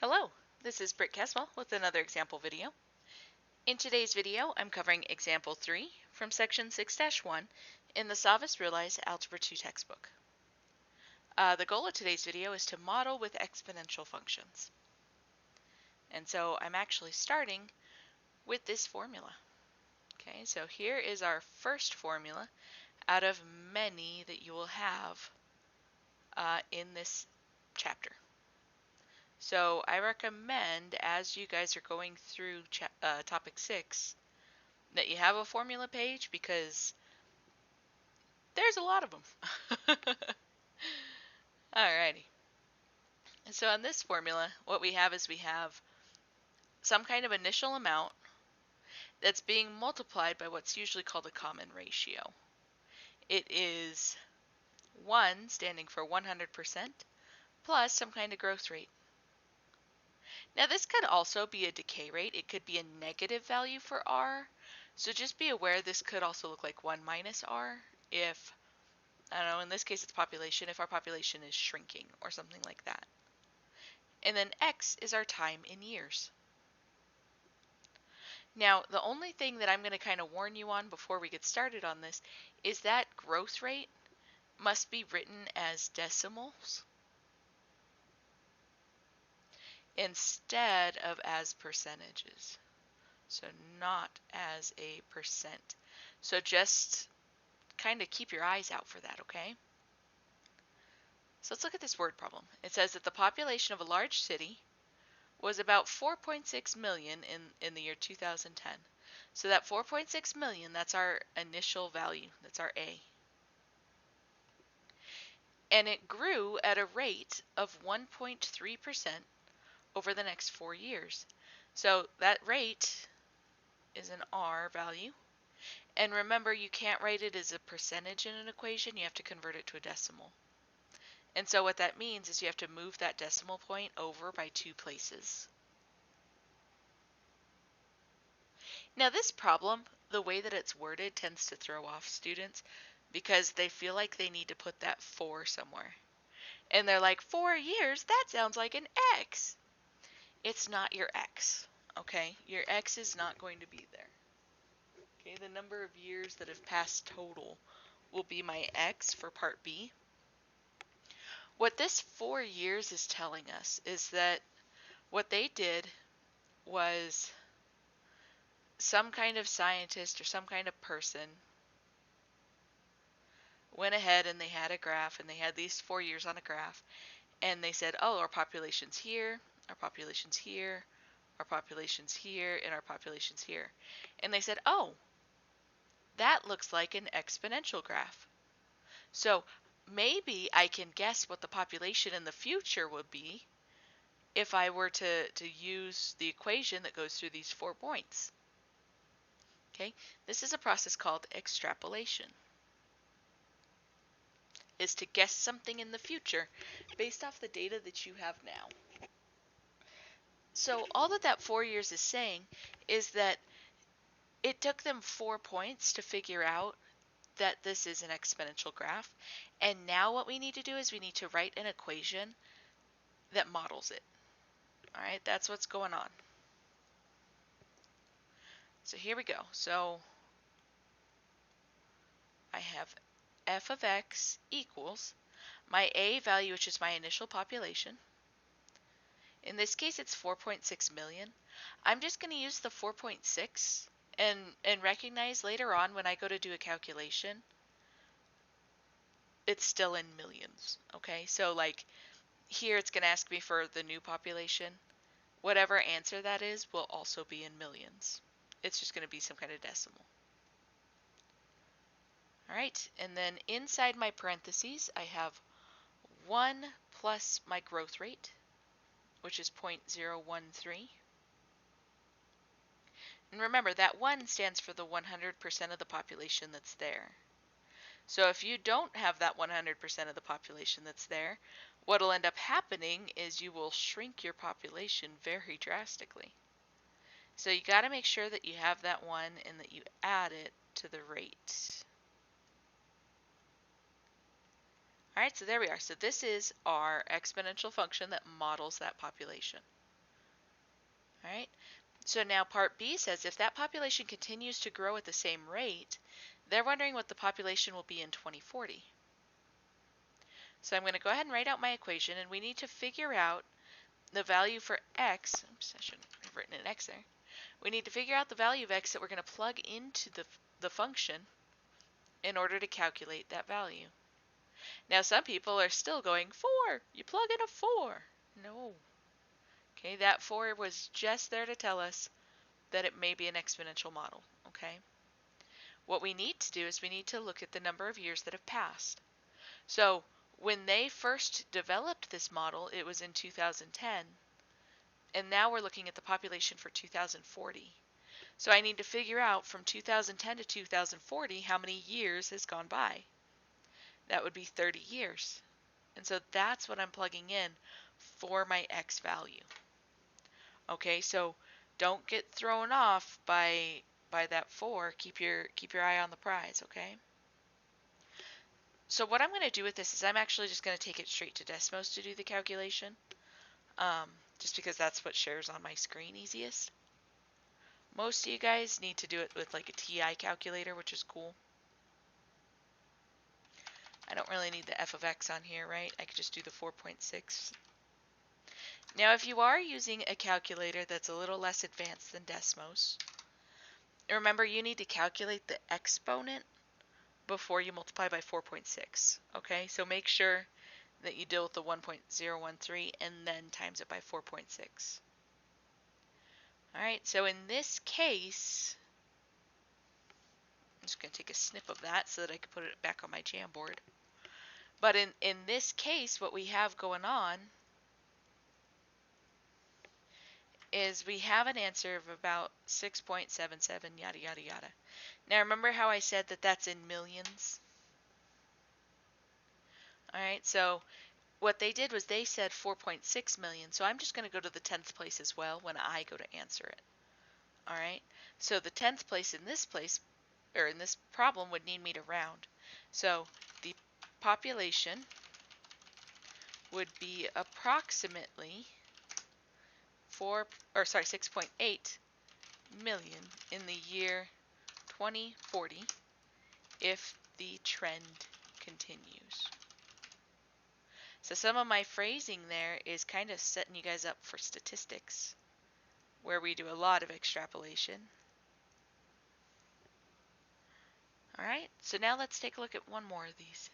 Hello, this is Britt Caswell with another example video. In today's video, I'm covering example 3 from section 6-1 in the SavvasRealize Algebra 2 textbook. The goal of today's video is to model with exponential functions. And so I'm actually starting with this formula. Okay, so here is our first formula out of many that you will have in this chapter. So I recommend, as you guys are going through topic 6, that you have a formula page because there's a lot of them. Alrighty. And so on this formula, what we have is we have some kind of initial amount that's being multiplied by what's usually called a common ratio. It is 1 standing for 100% plus some kind of growth rate. Now this could also be a decay rate. It could be a negative value for r. So just be aware this could also look like 1 minus r if, I don't know, in this case it's population, if our population is shrinking or something like that. And then x is our time in years. Now, the only thing that I'm going to kind of warn you on before we get started on this is that growth rate must be written as decimals instead of as percentages. So not as a percent. So just kind of keep your eyes out for that, okay? So let's look at this word problem. It says that the population of a large city was about 4.6 million in the year 2010. So that 4.6 million, that's our initial value. That's our A. And it grew at a rate of 1.3% over the next 4 years. So that rate is an R value. And remember, you can't write it as a percentage in an equation. You have to convert it to a decimal. And so what that means is you have to move that decimal point over by 2 places. Now this problem, the way that it's worded, tends to throw off students because they feel like they need to put that 4 somewhere. And they're like, 4 years? That sounds like an x. It's not your x, okay? Your x is not going to be there. Okay, the number of years that have passed total will be my x for part B. What this 4 years is telling us is that what they did was some kind of scientist or some kind of person went ahead and they had a graph and they had these 4 years on a graph and they said, oh, our population's here, our population's here, our population's here, and our population's here. And they said, oh, that looks like an exponential graph. So maybe I can guess what the population in the future would be if I were to use the equation that goes through these 4 points. Okay, this is a process called extrapolation. Is to guess something in the future based off the data that you have now. So all that 4 years is saying is that it took them 4 points to figure out that this is an exponential graph. And now what we need to do is we need to write an equation that models it. All right, that's what's going on. So here we go. So I have f of x equals my A value, which is my initial population. In this case, it's 4.6 million. I'm just going to use the 4.6 and recognize later on when I go to do a calculation, it's still in millions, okay? So like here it's going to ask me for the new population. Whatever answer that is will also be in millions. It's just going to be some kind of decimal. All right, and then inside my parentheses, I have 1 plus my growth rate, which is 0.013. And remember, that 1 stands for the 100% of the population that's there. So if you don't have that 100% of the population that's there, what will end up happening is you will shrink your population very drastically. So you got to make sure that you have that 1 and that you add it to the rate. All right, so there we are. So this is our exponential function that models that population. All right. So now part B says if that population continues to grow at the same rate, they're wondering what the population will be in 2040. So I'm going to go ahead and write out my equation, and we need to figure out the value for x. Oops, I shouldn't have written an x there. We need to figure out the value of x that we're going to plug into the function in order to calculate that value. Now some people are still going, 4! You plug in a 4! No. Okay, that 4 was just there to tell us that it may be an exponential model, okay? What we need to do is we need to look at the number of years that have passed. So when they first developed this model, it was in 2010, and now we're looking at the population for 2040. So I need to figure out from 2010 to 2040 how many years has gone by. That would be 30 years. And so that's what I'm plugging in for my x value. Okay, so don't get thrown off by that 4. Keep your eye on the prize, okay? So what I'm going to do with this is I'm actually just going to take it straight to Desmos to do the calculation, just because that's what shares on my screen easiest. Most of you guys need to do it with like a TI calculator, which is cool. I don't really need the f of x on here, right? I could just do the 4.6. Now, if you are using a calculator that's a little less advanced than Desmos, remember you need to calculate the exponent before you multiply by 4.6, okay? So make sure that you deal with the 1.013 and then times it by 4.6. All right, so in this case, I'm just going to take a snip of that so that I can put it back on my Jamboard. But in this case, what we have going on is we have an answer of about 6.77, yada, yada, yada. Now, remember how I said that that's in millions? All right, so what they did was they said 4.6 million, so I'm just going to go to the 10th place as well when I go to answer it. All right, so the 10th place, in this problem would need me to round. So the population would be approximately 6.8 million in the year 2040 if the trend continues. So some of my phrasing there is kind of setting you guys up for statistics, where we do a lot of extrapolation. All right, so now let's take a look at one more of these.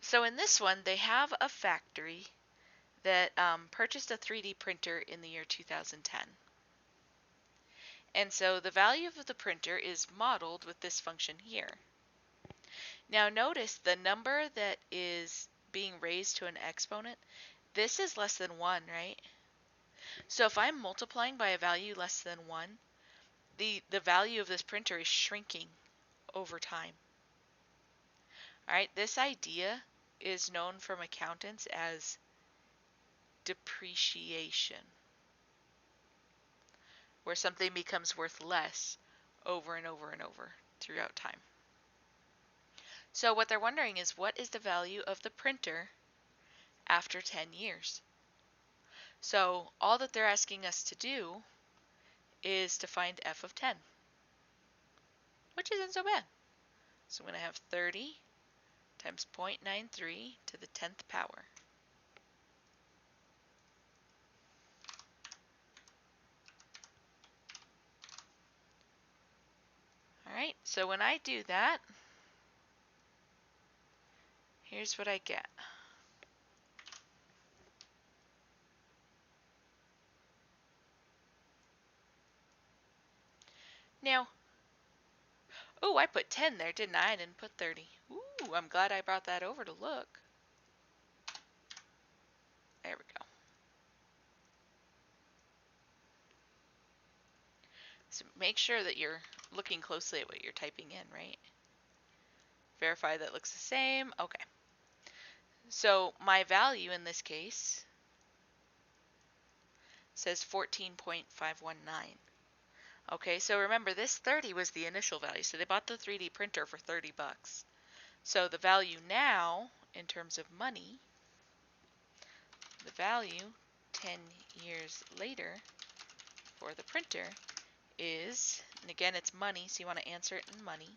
So in this one, they have a factory that purchased a 3D printer in the year 2010. And so the value of the printer is modeled with this function here. Now notice the number that is being raised to an exponent, this is less than 1, right? So if I'm multiplying by a value less than 1, the value of this printer is shrinking over time. All right, this idea is known from accountants as depreciation, where something becomes worth less over and over and over throughout time. So what they're wondering is, what is the value of the printer after 10 years? So all that they're asking us to do is to find f of 10, which isn't so bad. So I'm going to have 30 times 0.93 to the 10th power. All right, so when I do that, here's what I get. Now, oh, I put 10 there, didn't I? I didn't put 30. Ooh, I'm glad I brought that over to look. There we go. So make sure that you're looking closely at what you're typing in, right? Verify that looks the same. Okay. So my value in this case says 14.519. Okay, so remember this 30 was the initial value. So they bought the 3D printer for 30 bucks. So the value now, in terms of money, the value 10 years later for the printer is, and again it's money, so you want to answer it in money,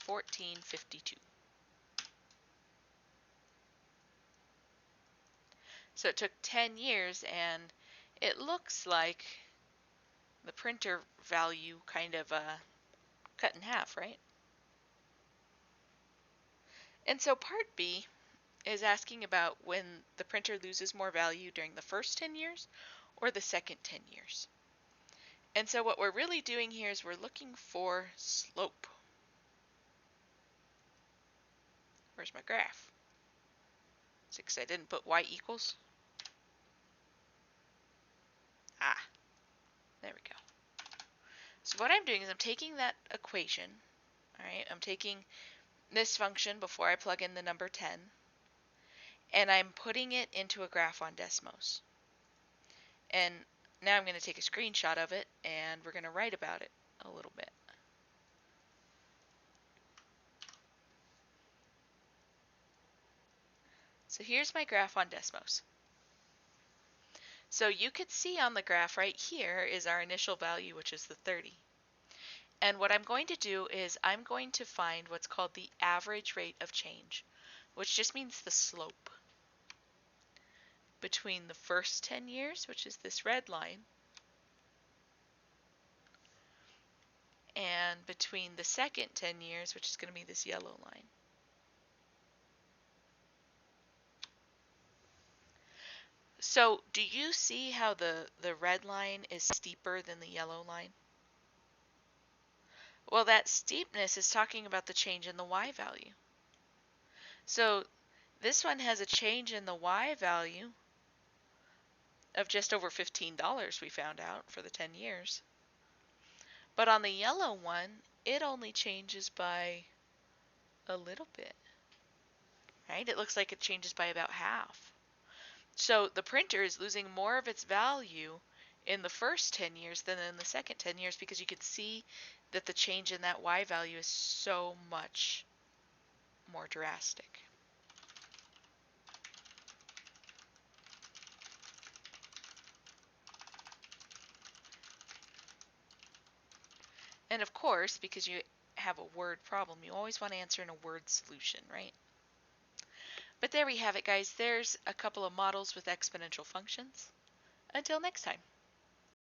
1452. So it took 10 years, and it looks like the printer value kind of cut in half, right? And so part B is asking about when the printer loses more value during the first 10 years or the second 10 years. And so what we're really doing here is we're looking for slope. Where's my graph? Is it 'cause I didn't put y equals? Ah, there we go. So what I'm doing is I'm taking that equation, all right, I'm taking this function before I plug in the number 10, and I'm putting it into a graph on Desmos. And now I'm going to take a screenshot of it, and we're going to write about it a little bit. So here's my graph on Desmos. So you could see on the graph right here is our initial value, which is the 30. And what I'm going to do is I'm going to find what's called the average rate of change, which just means the slope between the first 10 years, which is this red line, and between the second 10 years, which is going to be this yellow line. So do you see how the red line is steeper than the yellow line? Well, that steepness is talking about the change in the y value. So this one has a change in the y value of just over $15, we found out, for the 10 years. But on the yellow one, it only changes by a little bit, right? It looks like it changes by about half. So the printer is losing more of its value in the first 10 years than in the second 10 years because you can see that the change in that y value is so much more drastic. And of course, because you have a word problem, you always want to answer in a word solution, right? But there we have it, guys. There's a couple of models with exponential functions. Until next time.